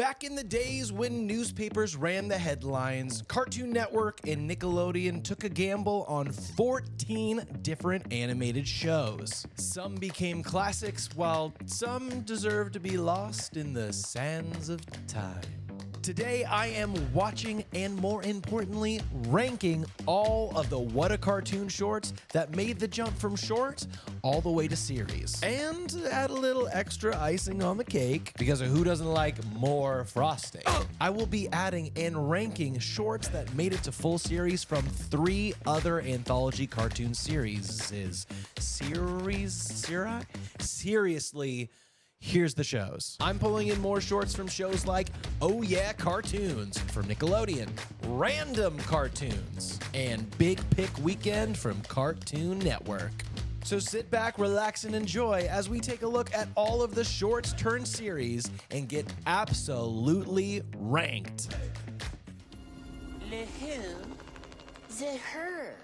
Back in the days when newspapers ran the headlines, Cartoon Network and Nickelodeon took a gamble on 14 different animated shows. Some became classics, while some deserve to be lost in the sands of time. Today, I am watching and, more importantly, ranking all of the What a Cartoon shorts that made the jump from short all the way to series. And add a little extra icing on the cake, because who doesn't like more frosting? I will be adding and ranking shorts that made it to full series from 3 other anthology cartoon series. Seriously, here's the shows. I'm pulling in more shorts from shows like Oh Yeah Cartoons from Nickelodeon, Random Cartoons, and Big Pick Weekend from Cartoon Network. So sit back, relax, and enjoy as we take a look at all of the shorts turned series and get absolutely ranked. Le who, the her.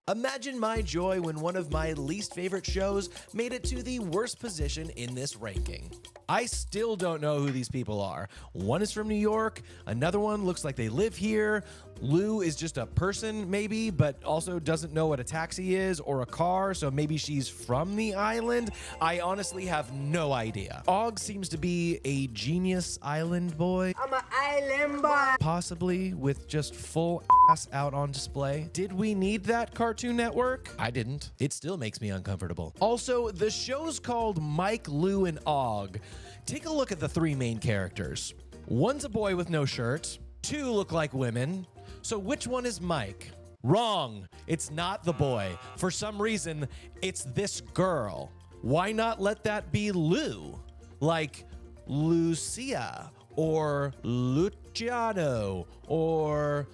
Imagine my joy when one of my least favorite shows made it to the worst position in this ranking. I still don't know who these people are. One is from New York, another one looks like they live here. Lou is just a person, maybe, but also doesn't know what a taxi is or a car, so maybe she's from the island. I honestly have no idea. Og seems to be a genius island boy. I'm an island boy. Possibly with just full ass out on display. Did we need that, Cartoon Network? I didn't. It still makes me uncomfortable. Also, the show's called Mike, Lou, and Og. Take a look at the 3 main characters. One's a boy with no shirt. 2 look like women. So which one is Mike? Wrong. It's not the boy. For some reason, it's this girl. Why not let that be Lou? Like Lucia or Luciano or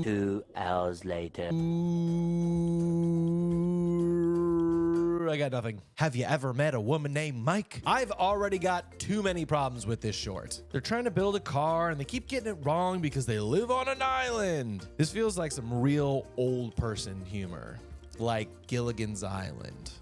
2 hours later. I got nothing. Have you ever met a woman named Mike? I've already got too many problems with this short. They're trying to build a car and they keep getting it wrong because they live on an island. This feels like some real old person humor, like Gilligan's Island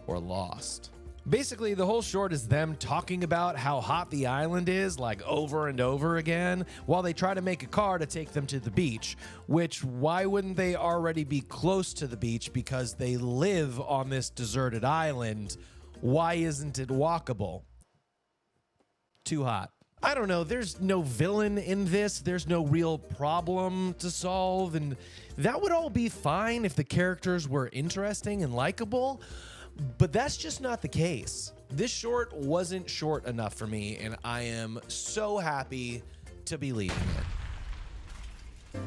or Lost. Basically, the whole short is them talking about how hot the island is, like over and over again, while they try to make a car to take them to the beach, which why wouldn't they already be close to the beach because they live on this deserted island? Why isn't it walkable? Too hot. I don't know, there's no villain in this, there's no real problem to solve, and that would all be fine if the characters were interesting and likable. But that's just not the case. This short wasn't short enough for me, and I am so happy to be leaving it.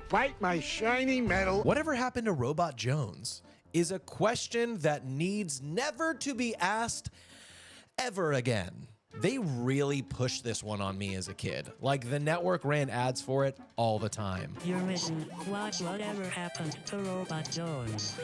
Bite my shiny metal. Whatever happened to Robot Jones is a question that needs never to be asked ever again. They really pushed this one on me as a kid. Like, the network ran ads for it all the time. Your mission, watch Whatever Happened to Robot Jones.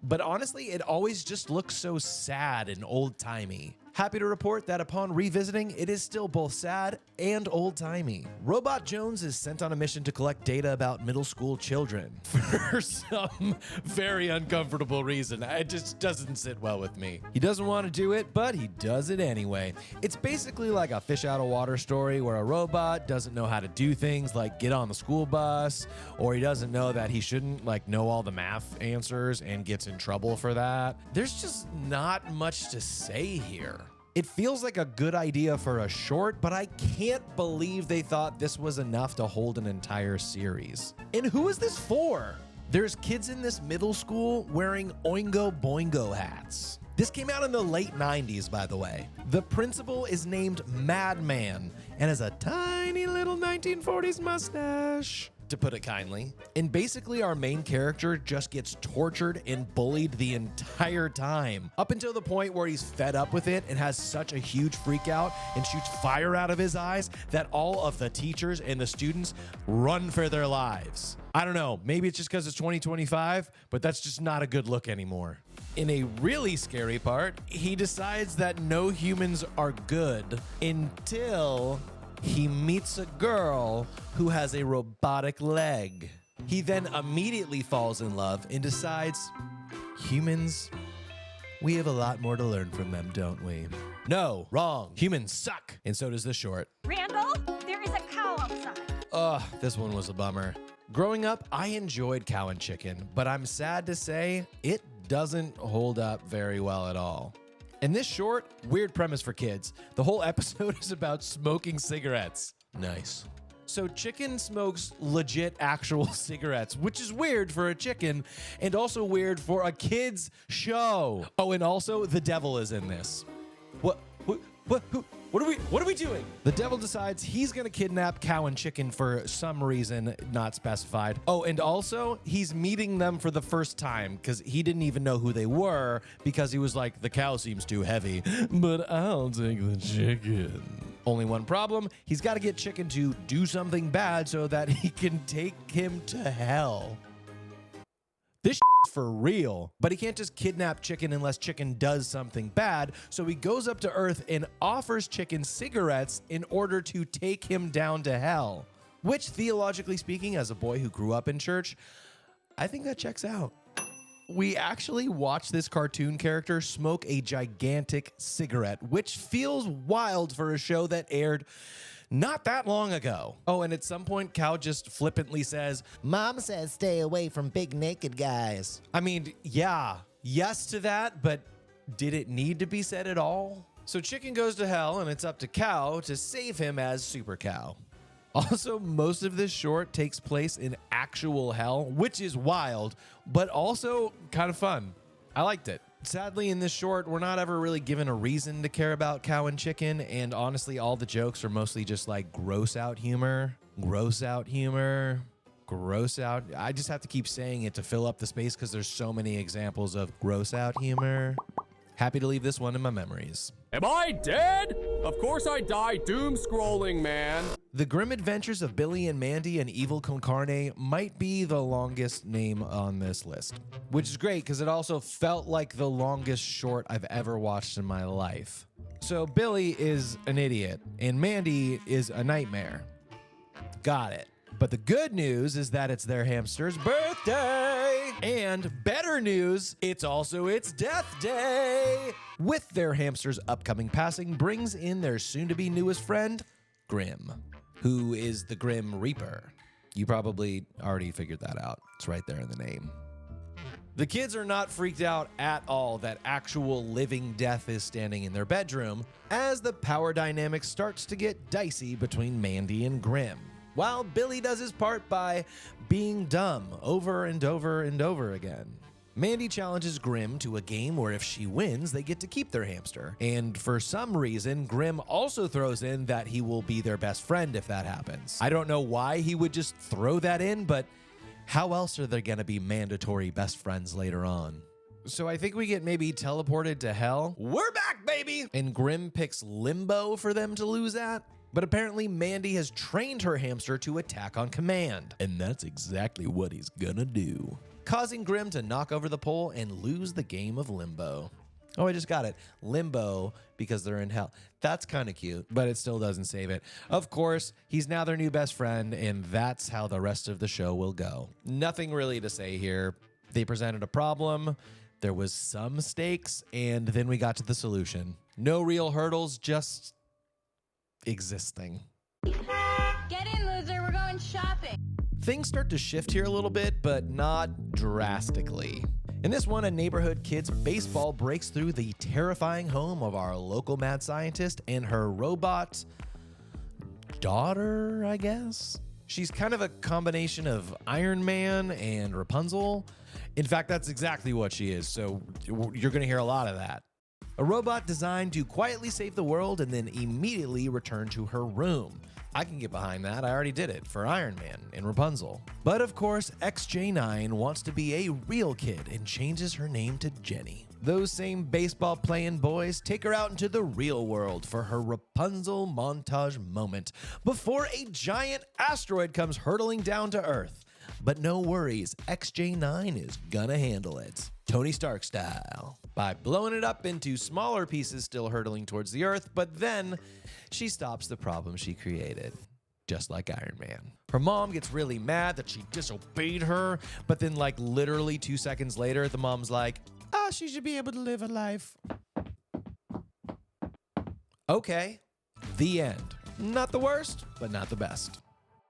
But honestly, it always just looks so sad and old-timey. Happy to report that upon revisiting, it is still both sad and old-timey. Robot Jones is sent on a mission to collect data about middle school children for some very uncomfortable reason. It just doesn't sit well with me. He doesn't want to do it, but he does it anyway. It's basically like a fish out of water story where a robot doesn't know how to do things like get on the school bus, or he doesn't know that he shouldn't know all the math answers and gets in trouble for that. There's just not much to say here. It feels like a good idea for a short, but I can't believe they thought this was enough to hold an entire series. And who is this for? There's kids in this middle school wearing Oingo Boingo hats. This came out in the late 90s, by the way. The principal is named Madman and has a tiny little 1940s mustache, to put it kindly. And basically our main character just gets tortured and bullied the entire time, up until the point where he's fed up with it and has such a huge freak out and shoots fire out of his eyes that all of the teachers and the students run for their lives. I don't know, maybe it's just because it's 2025, but that's just not a good look anymore. In a really scary part, he decides that no humans are good until he meets a girl who has a robotic leg. He then immediately falls in love and decides humans We have a lot more to learn from them, don't we? No, wrong. Humans suck. And so does this short. Randall, there is a cow outside. Ugh, this one was a bummer. Growing up, I enjoyed Cow and Chicken, but I'm sad to say it doesn't hold up very well at all. In this short, weird premise for kids. The whole episode is about smoking cigarettes. Nice. So Chicken smokes legit actual cigarettes, which is weird for a chicken and also weird for a kid's show. Oh, and also the devil is in this. What are we doing? The devil decides he's gonna kidnap Cow and Chicken for some reason not specified. Oh, and also he's meeting them for the first time because he didn't even know who they were because he was like, the cow seems too heavy, but I'll take the chicken. Only one problem, he's got to get Chicken to do something bad so that he can take him to hell. This is for real. But he can't just kidnap Chicken unless Chicken does something bad, so he goes up to Earth and offers Chicken cigarettes in order to take him down to hell. Which, theologically speaking, as a boy who grew up in church, I think that checks out. We actually watched this cartoon character smoke a gigantic cigarette, which feels wild for a show that aired not that long ago. Oh, and at some point, Cow just flippantly says, "Mom says stay away from big naked guys." I mean, yeah, yes to that, but did it need to be said at all? So Chicken goes to hell, and it's up to Cow to save him as Super Cow. Also, most of this short takes place in actual hell, which is wild, but also kind of fun. I liked it. Sadly, in this short, we're not ever really given a reason to care about Cow and Chicken, and honestly, all the jokes are mostly just like gross out humor. Gross out humor. Gross out. I just have to keep saying it to fill up the space because there's so many examples of gross out humor. Happy to leave this one in my memories. Am I dead? Of course I die doom scrolling, man. The Grim Adventures of Billy and Mandy and Evil Con Carne might be the longest name on this list, which is great because it also felt like the longest short I've ever watched in my life. So Billy is an idiot and Mandy is a nightmare. Got it. But the good news is that it's their hamster's birthday. And better news, it's also its death day. With their hamster's upcoming passing brings in their soon-to-be newest friend, Grim, who is the Grim Reaper. You probably already figured that out. It's right there in the name. The kids are not freaked out at all that actual living death is standing in their bedroom as the power dynamic starts to get dicey between Mandy and Grim, while Billy does his part by being dumb over and over and over again. Mandy challenges Grim to a game where if she wins, they get to keep their hamster. And for some reason, Grim also throws in that he will be their best friend if that happens. I don't know why he would just throw that in, but how else are they gonna be mandatory best friends later on? So I think we get maybe teleported to hell. We're back, baby! And Grim picks Limbo for them to lose at. But apparently Mandy has trained her hamster to attack on command. And that's exactly what he's gonna do, causing Grim to knock over the pole and lose the game of Limbo. Oh, I just got it. Limbo because they're in hell. That's kind of cute, but it still doesn't save it. Of course, he's now their new best friend, and that's how the rest of the show will go. Nothing really to say here. They presented a problem, there was some stakes, and then we got to the solution. No real hurdles, just existing. Get in, loser. We're going shopping. Things start to shift here a little bit, but not drastically. In this one, a neighborhood kid's baseball breaks through the terrifying home of our local mad scientist and her robot daughter, I guess? She's kind of a combination of Iron Man and Rapunzel. In fact, that's exactly what she is, so you're going to hear a lot of that. A robot designed to quietly save the world and then immediately return to her room. I can get behind that. I already did it for Iron Man and Rapunzel. But of course, XJ9 wants to be a real kid and changes her name to Jenny. Those same baseball playing boys take her out into the real world for her Rapunzel montage moment before a giant asteroid comes hurtling down to Earth. But no worries, XJ9 is gonna handle it, Tony Stark style, by blowing it up into smaller pieces still hurtling towards the Earth, but then she stops the problem she created, just like Iron Man. Her mom gets really mad that she disobeyed her, but then like literally 2 seconds later, the mom's like, She should be able to live a life. Okay, the end. Not the worst, but not the best.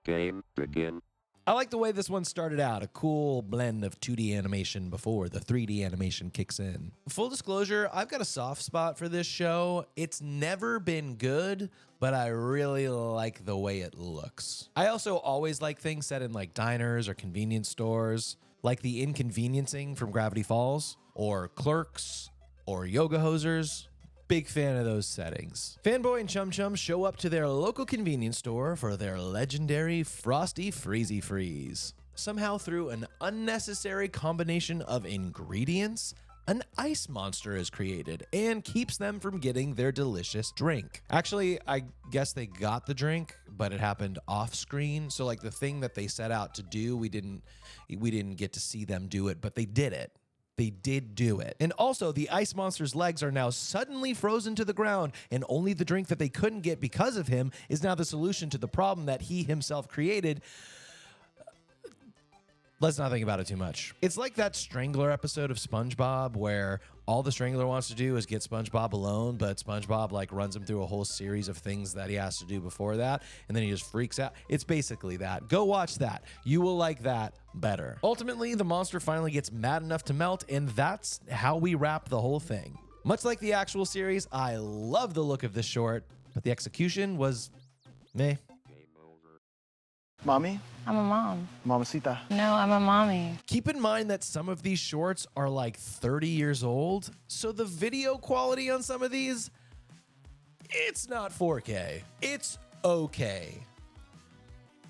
Game begin. I like the way this one started out, a cool blend of 2D animation before the 3D animation kicks in. Full disclosure, I've got a soft spot for this show. It's never been good, but I really like the way it looks. I also always like things set in like diners or convenience stores, like the Inconveniencing from Gravity Falls, or Clerks, or Yoga Hosers. Big fan of those settings. Fanboy and Chum Chum show up to their local convenience store for their legendary Frosty Freezy Freeze. Somehow through an unnecessary combination of ingredients, an ice monster is created and keeps them from getting their delicious drink. Actually, I guess they got the drink, but it happened off screen. So like the thing that they set out to do, we didn't get to see them do it, but they did it. They did do it. And also, the ice monster's legs are now suddenly frozen to the ground, and only the drink that they couldn't get because of him is now the solution to the problem that he himself created. Let's not think about it too much. It's like that Strangler episode of SpongeBob where all the Strangler wants to do is get SpongeBob alone, but SpongeBob like runs him through a whole series of things that he has to do before that, and then he just freaks out. It's basically that. Go watch that. You will like that better. Ultimately, the monster finally gets mad enough to melt, and that's how we wrap the whole thing. Much like the actual series, I love the look of this short, but the execution was meh. Mommy? I'm a mom. Mamacita. No, I'm a mommy. Keep in mind that some of these shorts are like 30 years old, so the video quality on some of these, it's not 4K. It's okay.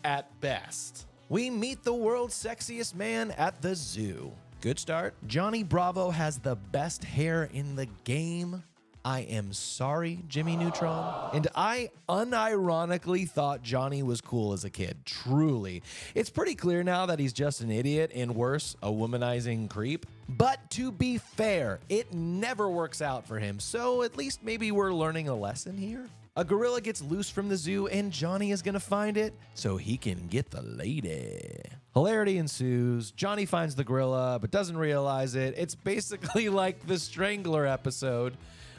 At best. We meet the world's sexiest man at the zoo. Good start. Johnny Bravo has the best hair in the game. I am sorry, Jimmy Neutron. And I unironically thought Johnny was cool as a kid. Truly. It's pretty clear now that he's just an idiot and worse, a womanizing creep. But to be fair, it never works out for him. So at least maybe we're learning a lesson here. A gorilla gets loose from the zoo and Johnny is gonna find it so he can get the lady. Hilarity ensues. Johnny finds the gorilla but doesn't realize it. It's basically like the Strangler episode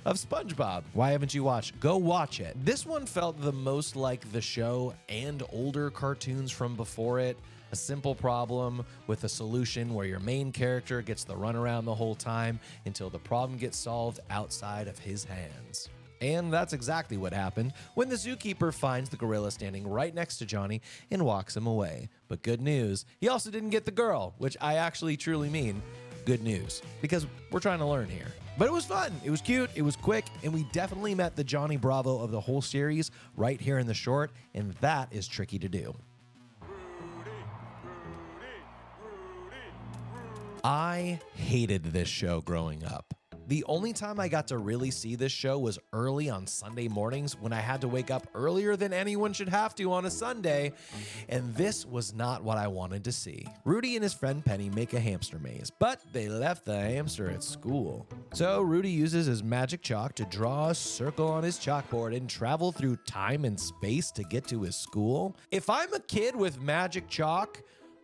of SpongeBob. Why haven't you watched? Go watch it. This one felt the most like the show and older cartoons from before it. A simple problem with a solution where your main character gets the runaround the whole time until the problem gets solved outside of his hands. And that's exactly what happened when the zookeeper finds the gorilla standing right next to Johnny and walks him away. But good news, he also didn't get the girl, which I actually truly mean good news, because we're trying to learn here. But it was fun, it was cute, it was quick, and we definitely met the Johnny Bravo of the whole series right here in the short, and that is tricky to do. I hated this show growing up. The only time I got to really see this show was early on Sunday mornings when I had to wake up earlier than anyone should have to on a Sunday, and this was not what I wanted to see. Rudy and his friend Penny make a hamster maze, but they left the hamster at school. So Rudy uses his magic chalk to draw a circle on his chalkboard and travel through time and space to get to his school. If I'm a kid with magic chalk,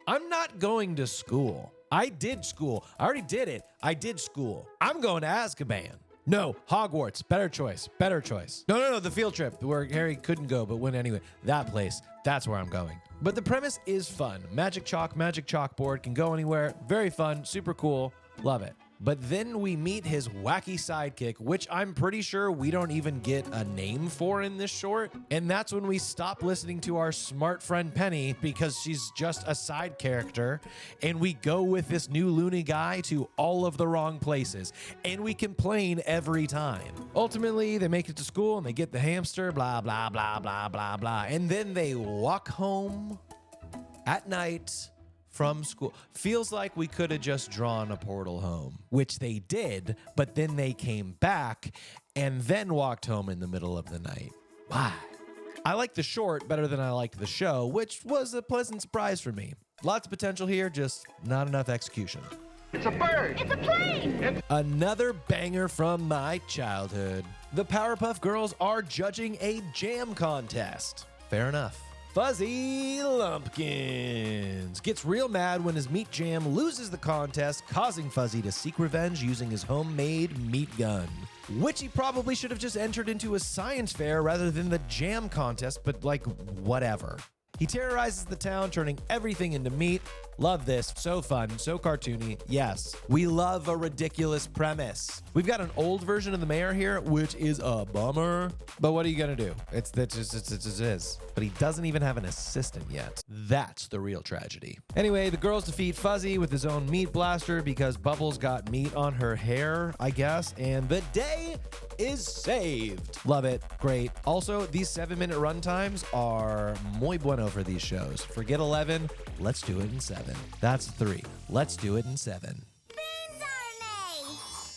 I'm not going to school. I did school. I already did it. I did school. I'm going to Azkaban. No, Hogwarts. Better choice. Better choice. No, the field trip where Harry couldn't go but went anyway. That place. That's where I'm going. But the premise is fun. Magic chalk, magic chalkboard, can go anywhere. Very fun. Super cool. Love it. But then we meet his wacky sidekick, which I'm pretty sure we don't even get a name for in this short. And that's when we stop listening to our smart friend Penny because she's just a side character. And we go with this new loony guy to all of the wrong places. And we complain every time. Ultimately, they make it to school and they get the hamster, blah, blah, blah, blah, blah, blah. And then they walk home at night from school. Feels like we could have just drawn a portal home, which they did, but then they came back and then walked home in the middle of the night. Why? I like the short better than I liked the show, which was a pleasant surprise for me. Lots of potential here, just not enough execution. It's a bird. It's a plane! Another banger from my childhood. The Powerpuff Girls are judging a jam contest. Fair enough. Fuzzy Lumpkins gets real mad when his meat jam loses the contest, causing Fuzzy to seek revenge using his homemade meat gun, which he probably should have just entered into a science fair rather than the jam contest, but like, whatever. He terrorizes the town, turning everything into meat. Love this. So fun, so cartoony. Yes, we love a ridiculous premise. We've got an old version of the mayor here, which is a bummer. But what are you gonna do? It is. But he doesn't even have an assistant yet. That's the real tragedy. Anyway, the girls defeat Fuzzy with his own meat blaster because Bubbles got meat on her hair, I guess, and the day is saved. Love it. Great. Also, these 7-minute run times are muy bueno for these shows. Forget 11. Let's do it in 7. That's 3. Let's do it in 7.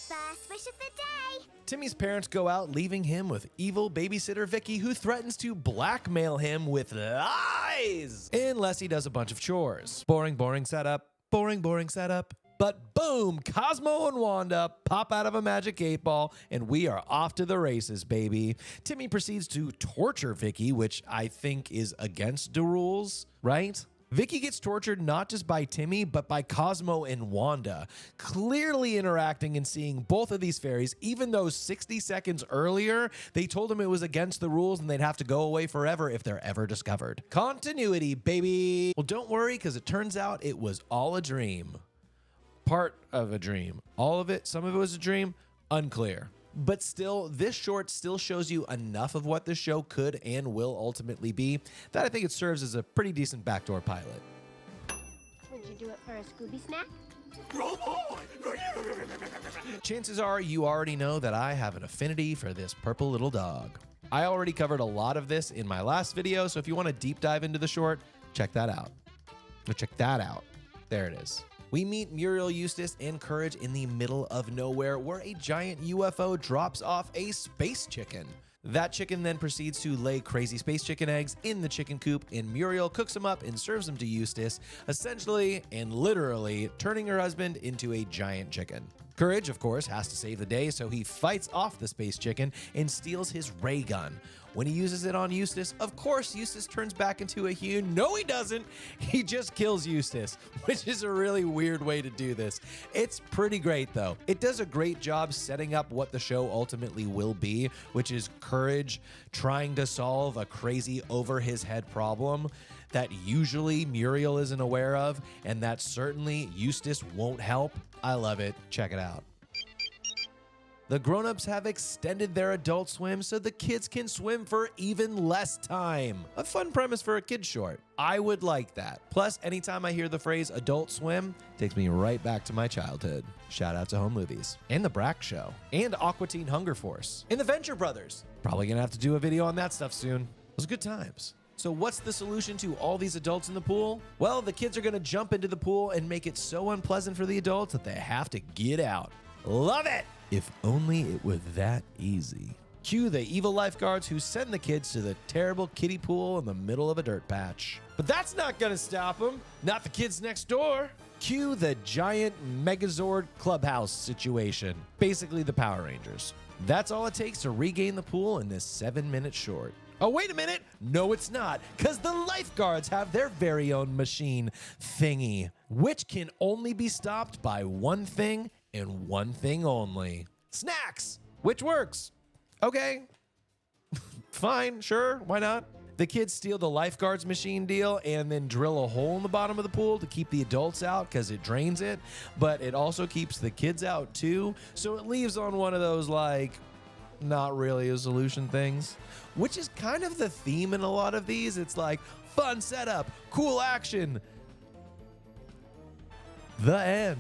First wish of the day. Timmy's parents go out, leaving him with evil babysitter Vicky, who threatens to blackmail him with lies unless he does a bunch of chores. Boring, boring setup. Boring, boring setup. But boom, Cosmo and Wanda pop out of a magic 8-ball, and we are off to the races, baby. Timmy proceeds to torture Vicky, which I think is against the rules, right? Vicky gets tortured not just by Timmy, but by Cosmo and Wanda, clearly interacting and seeing both of these fairies, even though 60 seconds earlier, they told them it was against the rules and they'd have to go away forever if they're ever discovered. Continuity, baby. Well, don't worry, because it turns out it was all a dream. Part of a dream. All of it, some of it was a dream, unclear. But still, this short still shows you enough of what the show could and will ultimately be that I think it serves as a pretty decent backdoor pilot. Would you do it for a Scooby snack? Chances are you already know that I have an affinity for this purple little dog. I already covered a lot of this in my last video, so if you want to deep dive into the short, check that out. Go check that out. There it is. We meet Muriel, Eustace, and Courage in the middle of nowhere where a giant UFO drops off a space chicken. That chicken then proceeds to lay crazy space chicken eggs in the chicken coop, and Muriel cooks them up and serves them to Eustace, essentially and literally turning her husband into a giant chicken. Courage, of course, has to save the day, so he fights off the space chicken and steals his ray gun. When he uses it on Eustace, of course, Eustace turns back into a human. No, he doesn't. He just kills Eustace, which is a really weird way to do this. It's pretty great, though. It does a great job setting up what the show ultimately will be, which is Courage trying to solve a crazy over-his-head problem that usually Muriel isn't aware of, and that certainly Eustace won't help. I love it. Check it out. The grown-ups have extended their Adult Swim so the kids can swim for even less time. A fun premise for a kid's short. I would like that. Plus, anytime I hear the phrase Adult Swim, takes me right back to my childhood. Shout out to Home Movies. And The Brack Show. And Aqua Teen Hunger Force. And the Venture Brothers. Probably gonna have to do a video on that stuff soon. Those good times. So what's the solution to all these adults in the pool? Well, the kids are gonna jump into the pool and make it so unpleasant for the adults that they have to get out. Love it! If only it were that easy. Cue the evil lifeguards who send the kids to the terrible kiddie pool in the middle of a dirt patch. But that's not gonna stop them. Not the kids next door. Cue the giant Megazord clubhouse situation. Basically the Power Rangers. That's all it takes to regain the pool in this 7-minute short. Oh, wait a minute. No, it's not, because the lifeguards have their very own machine thingy, which can only be stopped by one thing and one thing only. Snacks, which works. Okay, fine, sure, why not? The kids steal the lifeguards machine deal and then drill a hole in the bottom of the pool to keep the adults out because it drains it, but it also keeps the kids out too, so it leaves on one of those, like, not really a solution things, which is kind of the theme in a lot of these. It's like, fun setup, cool action, the end.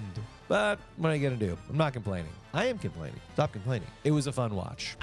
But what are you gonna do? I'm not complaining. I am complaining. Stop complaining. It was a fun watch.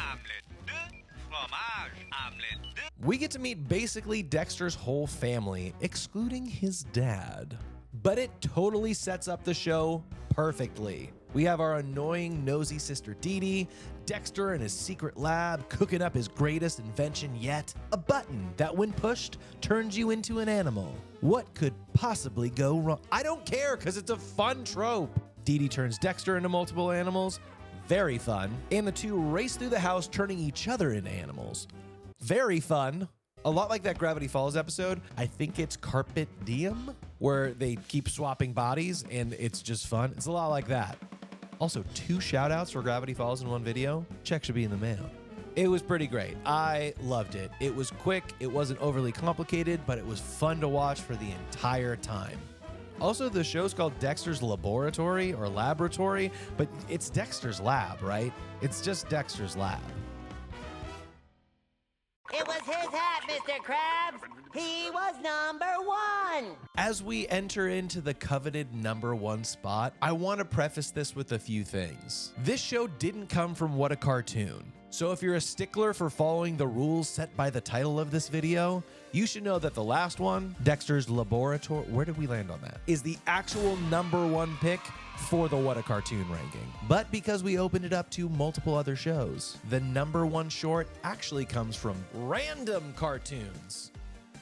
We get to meet basically Dexter's whole family, excluding his dad. But it totally sets up the show perfectly. We have our annoying, nosy sister Dee Dee, Dexter in his secret lab cooking up his greatest invention yet, a button that when pushed turns you into an animal. What could possibly go wrong? I don't care because it's a fun trope. Dee Dee turns Dexter into multiple animals. Very fun. And the two race through the house turning each other into animals. Very fun. A lot like that Gravity Falls episode, I think it's Carpet Diem, where they keep swapping bodies and it's just fun. It's a lot like that. Also, 2 shout outs for Gravity Falls in one video. Check should be in the mail. It was pretty great. I loved it. It was quick, it wasn't overly complicated, but it was fun to watch for the entire time. Also, the show's called Dexter's Laboratory or Laboratory, but it's Dexter's Lab, right? It's just Dexter's Lab. It was his hat, Mr. Krabs. He was #1. As we enter into the coveted #1 spot, I want to preface this with a few things. This show didn't come from What a Cartoon. So if you're a stickler for following the rules set by the title of this video, you should know that the last one, Dexter's Laboratory, where did we land on that? Is the actual #1 pick for the What a Cartoon ranking. But because we opened it up to multiple other shows, the #1 short actually comes from random cartoons.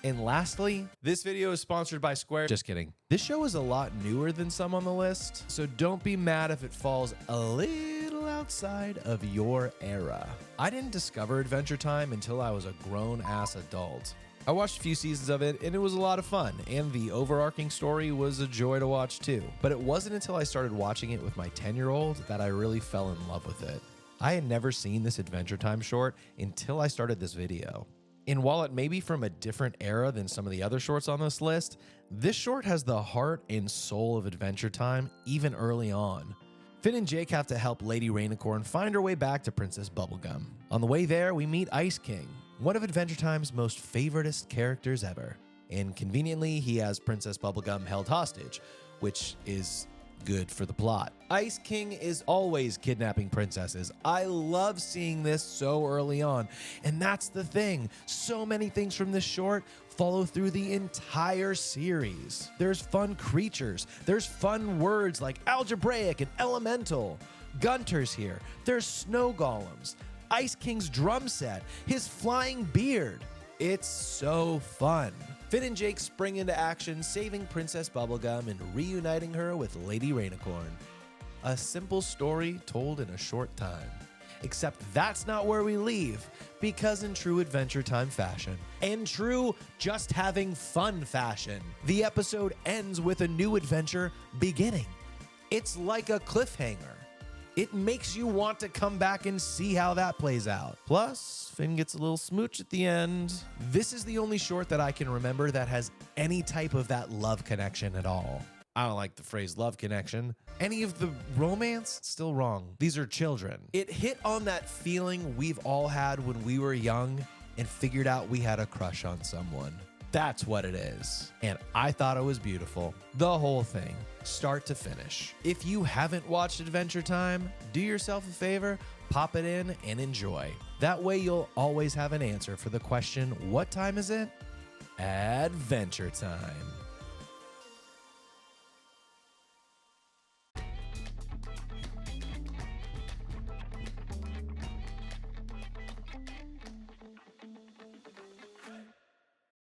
And lastly, this video is sponsored by Square. Just kidding. This show is a lot newer than some on the list, so don't be mad if it falls a little outside of your era. I didn't discover Adventure Time until I was a grown-ass adult. I watched a few seasons of it, and it was a lot of fun, and the overarching story was a joy to watch too. But it wasn't until I started watching it with my 10-year-old that I really fell in love with it. I had never seen this Adventure Time short until I started this video. And while it may be from a different era than some of the other shorts on this list, this short has the heart and soul of Adventure Time even early on. Finn and Jake have to help Lady Rainicorn find her way back to Princess Bubblegum. On the way there, we meet Ice King, one of Adventure Time's most favoritist characters ever. And conveniently, he has Princess Bubblegum held hostage, which is good for the plot. Ice King is always kidnapping princesses. I love seeing this so early on. And that's the thing. So many things from this short follow through the entire series. There's fun creatures. There's fun words like algebraic and elemental. Gunter's here. There's snow golems. Ice King's drum set. His flying beard. It's so fun. Finn and Jake spring into action, saving Princess Bubblegum and reuniting her with Lady Rainicorn. A simple story told in a short time. Except that's not where we leave, because in true Adventure Time fashion, and true just having fun fashion, the episode ends with a new adventure beginning. It's like a cliffhanger. It makes you want to come back and see how that plays out. Plus, Finn gets a little smooch at the end. This is the only short that I can remember that has any type of that love connection at all. I don't like the phrase love connection. Any of the romance? Still wrong. These are children. It hit on that feeling we've all had when we were young and figured out we had a crush on someone. That's what it is. And I thought it was beautiful. The whole thing, start to finish. If you haven't watched Adventure Time, do yourself a favor, pop it in and enjoy. That way you'll always have an answer for the question, what time is it? Adventure Time.